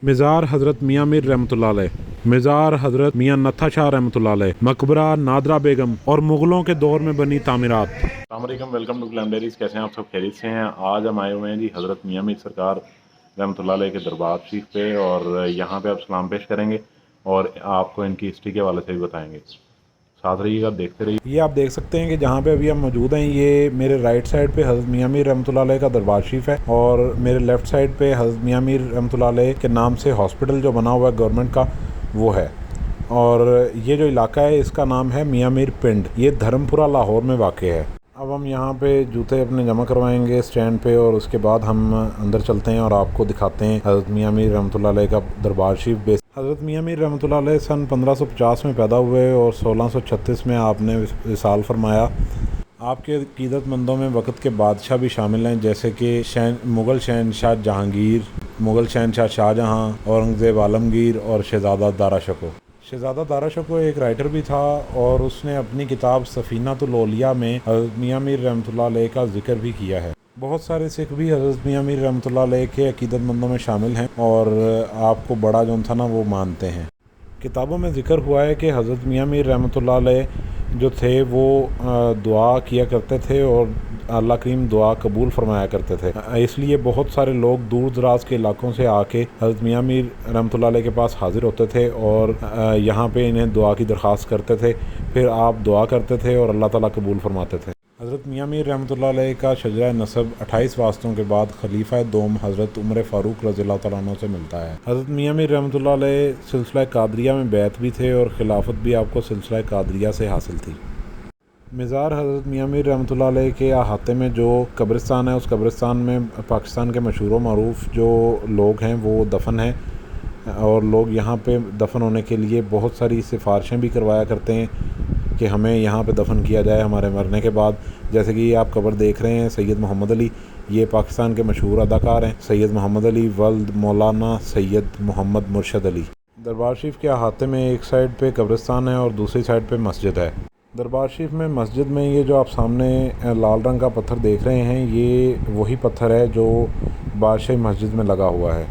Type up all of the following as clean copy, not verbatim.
مزار حضرت میاں میر رحمۃ اللہ علیہ، مزار حضرت میاں نتھا شاہ رحمۃ اللہ علیہ، مقبرہ نادرہ بیگم اور مغلوں کے دور میں بنی تعمیرات۔ السلام علیکم، ویلکم ٹو گلیم ڈیریز۔ کیسے ہیں آپ سب؟ خیریت سے ہیں؟ آج ہم آئے ہوئے ہیں جی حضرت میاں میر سرکار رحمۃ اللہ علیہ کے دربار شریف پہ، اور یہاں پہ آپ سلام پیش کریں گے اور آپ کو ان کی ہسٹری کے حوالے سے بھی بتائیں گے۔ ساتھ رہیے گا، دیکھتے رہیے۔ یہ آپ دیکھ سکتے ہیں کہ جہاں پہ ابھی ہم موجود ہیں، یہ میرے رائٹ سائڈ پہ حضرت میاں میر رحمۃ اللہ علیہ کا دربار شریف ہے، اور میرے لیفٹ سائڈ پہ حضرت میاں میر رحمۃ اللہ علیہ کے نام سے ہاسپٹل جو بنا ہوا ہے گورنمنٹ کا، وہ ہے۔ اور یہ جو علاقہ ہے اس کا نام ہے میاں میر پنڈ، یہ دھرم پورہ لاہور میں واقع ہے۔ اب ہم یہاں پہ جوتے اپنے جمع کروائیں گے اسٹینڈ پہ، اور اس کے بعد ہم اندر چلتے ہیں اور آپ کو دکھاتے ہیں حضرت میاں میر رحمۃ اللہ علیہ کا دربار شریف بیس۔ حضرت میاں میر رحمۃ اللہ علیہ سن 1550 میں پیدا ہوئے اور 1636 میں آپ نے وصال فرمایا۔ آپ کے عقیدت مندوں میں وقت کے بادشاہ بھی شامل ہیں، جیسے کہ مغل شہنشاہ جہانگیر، مغل شہنشاہ شاہجہاں، اورنگزیب عالمگیر اور شہزادہ دارا شکوہ۔ شہزادہ دارا شکوہ ایک رائٹر بھی تھا، اور اس نے اپنی کتاب سفینۃ الاولیاء میں حضرت میاں میر رحمۃ اللہ علیہ کا ذکر بھی کیا ہے۔ بہت سارے سکھ بھی حضرت میاں میر رحمۃ اللہ علیہ کے عقیدت مندوں میں شامل ہیں، اور آپ کو بڑا جو تھا نا وہ مانتے ہیں۔ کتابوں میں ذکر ہوا ہے کہ حضرت میاں میر رحمۃ اللہ علیہ جو تھے وہ دعا کیا کرتے تھے، اور اللہ کریم دعا قبول فرمایا کرتے تھے۔ اس لیے بہت سارے لوگ دور دراز کے علاقوں سے آ کے حضرت میاں میر رحمۃ اللہ علیہ کے پاس حاضر ہوتے تھے، اور یہاں پہ انہیں دعا کی درخواست کرتے تھے، پھر آپ دعا کرتے تھے اور اللہ تعالیٰ قبول فرماتے تھے۔ حضرت میاں میر رحمۃ اللہ علیہ کا شجرہ نسب 28 واسطوں کے بعد خلیفہ دوم حضرت عمر فاروق رضی اللہ تعالیٰ عنہ سے ملتا ہے۔ حضرت میاں میر رحمۃ اللہ علیہ سلسلہ قادریہ میں بیعت بھی تھے، اور خلافت بھی آپ کو سلسلہ قادریہ سے حاصل تھی۔ مزار حضرت میاں میر رحمۃ اللہ علیہ کے احاطے میں جو قبرستان ہے، اس قبرستان میں پاکستان کے مشہور و معروف جو لوگ ہیں وہ دفن ہیں، اور لوگ یہاں پہ دفن ہونے کے لیے بہت ساری سفارشیں بھی کروایا کرتے ہیں کہ ہمیں یہاں پہ دفن کیا جائے ہمارے مرنے کے بعد۔ جیسے کہ یہ آپ قبر دیکھ رہے ہیں سید محمد علی، یہ پاکستان کے مشہور اداکار ہیں۔ سید محمد علی ولد مولانا سید محمد مرشد علی۔ دربار شریف کے احاطے میں ایک سائڈ پہ قبرستان ہے اور دوسری سائڈ پہ مسجد ہے۔ دربار شریف میں مسجد میں یہ جو آپ سامنے لال رنگ کا پتھر دیکھ رہے ہیں، یہ وہی پتھر ہے جو بادشاہی مسجد میں لگا ہوا ہے۔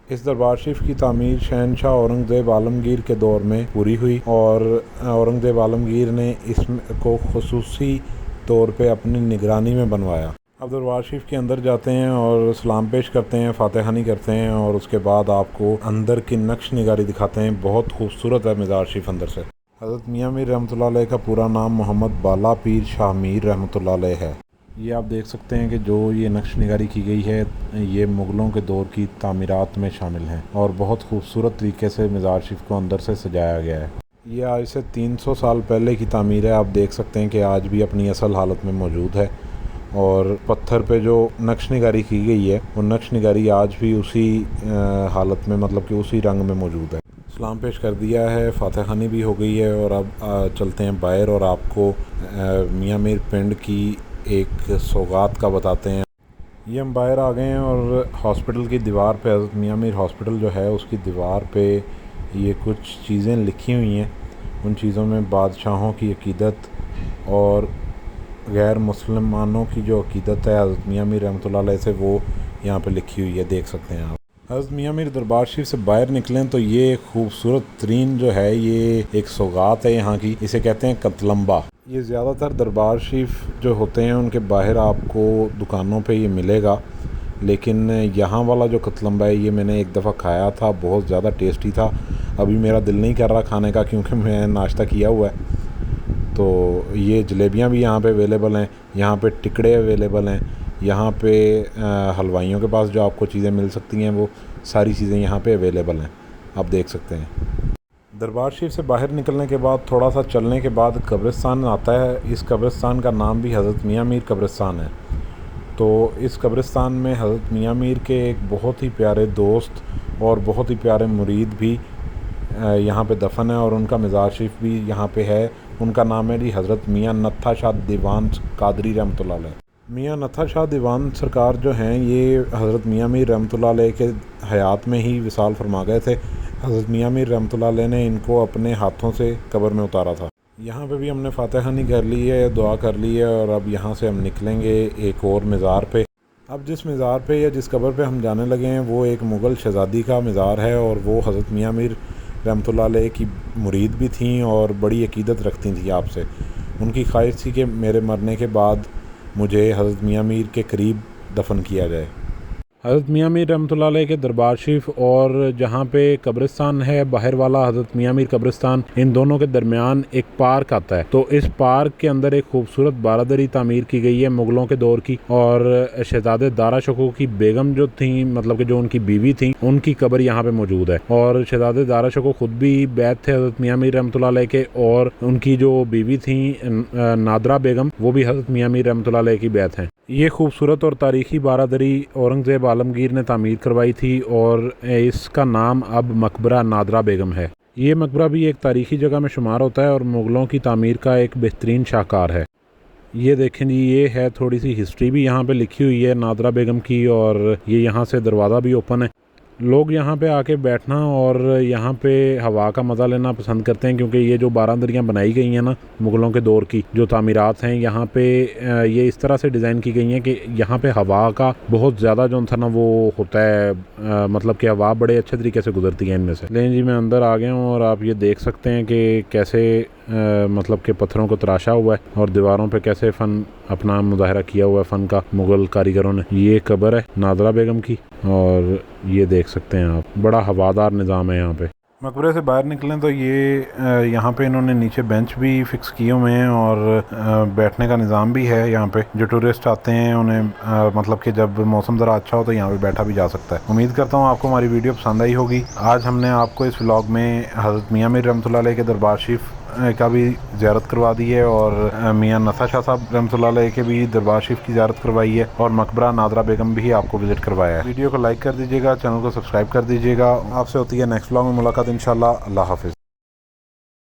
اس دربار شریف کی تعمیر شہنشاہ اورنگزیب عالمگیر کے دور میں پوری ہوئی، اور اورنگزیب عالمگیر نے اس کو خصوصی طور پہ اپنی نگرانی میں بنوایا۔ اب دربار شریف کے اندر جاتے ہیں اور سلام پیش کرتے ہیں، فاتحانی کرتے ہیں، اور اس کے بعد آپ کو اندر کی نقش نگاری دکھاتے ہیں۔ بہت خوبصورت ہے مزار شریف اندر سے۔ حضرت میاں میر رحمۃ اللہ علیہ کا پورا نام محمد بالا پیر شاہ میر رحمۃ اللہ علیہ ہے۔ یہ آپ دیکھ سکتے ہیں کہ جو یہ نقش نگاری کی گئی ہے، یہ مغلوں کے دور کی تعمیرات میں شامل ہیں، اور بہت خوبصورت طریقے سے مزار شریف کو اندر سے سجایا گیا ہے۔ یہ آج سے 300 سال پہلے کی تعمیر ہے۔ آپ دیکھ سکتے ہیں کہ آج بھی اپنی اصل حالت میں موجود ہے، اور پتھر پہ جو نقش نگاری کی گئی ہے وہ نقش نگاری آج بھی اسی حالت میں، مطلب کہ اسی رنگ میں موجود ہے۔ سلام پیش کر دیا ہے، فاتح خوانی بھی ہو گئی ہے، اور اب چلتے ہیں باہر اور آپ کو میاں میر پنڈ کی ایک سوغات کا بتاتے ہیں۔ یہ ہم باہر آ گئے ہیں، اور ہاسپٹل کی دیوار پہ، حضرت میاں میر ہاسپٹل جو ہے اس کی دیوار پہ یہ کچھ چیزیں لکھی ہوئی ہیں۔ ان چیزوں میں بادشاہوں کی عقیدت اور غیر مسلمانوں کی جو عقیدت ہے حضرت میاں میر رحمۃ اللہ علیہ سے، وہ یہاں پہ لکھی ہوئی ہے، دیکھ سکتے ہیں آپ۔ حضرت میاں میر دربار شریف سے باہر نکلیں تو یہ خوبصورت ترین جو ہے یہ ایک سوغات ہے یہاں کی، اسے کہتے ہیں قتلمبا۔ یہ زیادہ تر دربار شریف جو ہوتے ہیں ان کے باہر آپ کو دکانوں پہ یہ ملے گا، لیکن یہاں والا جو قتلمبا ہے یہ میں نے ایک دفعہ کھایا تھا، بہت زیادہ ٹیسٹی تھا۔ ابھی میرا دل نہیں کر رہا کھانے کا کیونکہ میں ناشتہ کیا ہوا ہے۔ تو یہ جلیبیاں بھی یہاں پہ اویلیبل ہیں، یہاں پہ ٹکڑے اویلیبل ہیں، یہاں پہ حلوائیوں کے پاس جو آپ کو چیزیں مل سکتی ہیں وہ ساری چیزیں یہاں پہ اویلیبل ہیں، آپ دیکھ سکتے ہیں۔ دربار شریف سے باہر نکلنے کے بعد تھوڑا سا چلنے کے بعد قبرستان آتا ہے۔ اس قبرستان کا نام بھی حضرت میاں میر قبرستان ہے۔ تو اس قبرستان میں حضرت میاں میر کے ایک بہت ہی پیارے دوست اور بہت ہی پیارے مرید بھی یہاں پہ دفن ہے، اور ان کا مزار شریف بھی یہاں پہ ہے۔ ان کا نام ہے جی حضرت میاں نتھا شاہ دیوان قادری رحمۃ اللہ علیہ۔ میاں نتھا شاہ دیوان سرکار جو ہیں یہ حضرت میاں میر رحمۃ اللہ علیہ کے حیات میں ہی وصال فرما گئے تھے۔ حضرت میاں میر رحمۃ اللہ علیہ نے ان کو اپنے ہاتھوں سے قبر میں اتارا تھا۔ یہاں پہ بھی ہم نے فاتح خوانی کر لی ہے، دعا کر لی ہے، اور اب یہاں سے ہم نکلیں گے ایک اور مزار پہ۔ اب جس مزار پہ یا جس قبر پہ ہم جانے لگے ہیں وہ ایک مغل شہزادی کا مزار ہے، اور وہ حضرت میاں میر رحمۃ اللہ علیہ کی مرید بھی تھیں اور بڑی عقیدت رکھتی تھیں آپ سے۔ ان کی خواہش تھی کہ میرے مرنے کے بعد مجھے حضرت میاں میر کے قریب دفن کیا جائے۔ حضرت میاں میر رحمۃ اللہ علیہ کے دربار شریف اور جہاں پہ قبرستان ہے باہر والا حضرت میاں میر قبرستان، ان دونوں کے درمیان ایک پارک آتا ہے۔ تو اس پارک کے اندر ایک خوبصورت بارادری تعمیر کی گئی ہے مغلوں کے دور کی، اور شہزادے دارا شکوہ کی بیگم جو تھیں، مطلب کہ جو ان کی بیوی تھیں، ان کی قبر یہاں پہ موجود ہے۔ اور شہزادے دارا شکوہ خود بھی بیعت تھے حضرت میاں میر رحمۃ اللہ علیہ کے، اور ان کی جو بیوی تھیں نادرا بیگم، وہ بھی حضرت میاں میر رحمۃ اللہ علیہ کی بیعت ہیں۔ یہ خوبصورت اور تاریخی بارادری اورنگزیب عالمگیر نے تعمیر کروائی تھی، اور اس کا نام اب مقبرہ نادرا بیگم ہے۔ یہ مقبرہ بھی ایک تاریخی جگہ میں شمار ہوتا ہے اور مغلوں کی تعمیر کا ایک بہترین شاہکار ہے۔ یہ دیکھیں جی، یہ ہے تھوڑی سی ہسٹری بھی یہاں پہ لکھی ہوئی ہے نادرا بیگم کی، اور یہ یہاں سے دروازہ بھی اوپن ہے۔ لوگ یہاں پہ آ کے بیٹھنا اور یہاں پہ ہوا کا مزہ لینا پسند کرتے ہیں، کیونکہ یہ جو بارندریاں بنائی گئی ہیں نا مغلوں کے دور کی جو تعمیرات ہیں، یہاں پہ یہ اس طرح سے ڈیزائن کی گئی ہیں کہ یہاں پہ ہوا کا بہت زیادہ جو تھا نا وہ ہوتا ہے، مطلب کہ ہوا بڑے اچھے طریقے سے گزرتی ہے ان میں سے۔ لیکن جی میں اندر آ گیا ہوں، اور آپ یہ دیکھ سکتے ہیں کہ کیسے مطلب کہ پتھروں کو تراشا ہوا ہے اور دیواروں پہ کیسے فن اپنا مظاہرہ کیا ہوا ہے فن کا مغل کاریگروں نے۔ یہ قبر ہے نادرا بیگم کی، اور یہ دیکھ سکتے ہیں آپ، بڑا ہوادار نظام ہے یہاں پہ۔ مقبرے سے باہر نکلیں تو یہ یہاں پہ انہوں نے نیچے بینچ بھی فکس کیے ہوئے ہیں، اور بیٹھنے کا نظام بھی ہے یہاں پہ۔ جو ٹورسٹ آتے ہیں انہیں مطلب کہ جب موسم ذرا اچھا ہو تو یہاں پہ بیٹھا بھی جا سکتا ہے۔ امید کرتا ہوں آپ کو ہماری ویڈیو پسند آئی ہوگی۔ آج ہم نے آپ کو اس ولاگ میں حضرت میاں میر رحمۃ اللہ علیہ کے دربار شریف کا بھی زیارت کروا دی ہے، اور میاں نتھا شاہ صاحب رحمۃ اللہ علیہ کے بھی دربار شریف کی زیارت کروائی ہے، اور مقبرہ نادرا بیگم بھی آپ کو وزٹ کروایا ہے۔ ویڈیو کو لائک کر دیجیے گا، چینل کو سبسکرائب کر دیجیے گا۔ آپ سے ہوتی ہے نیکسٹ ولاگ میں ملاقات انشاءاللہ۔ اللہ حافظ۔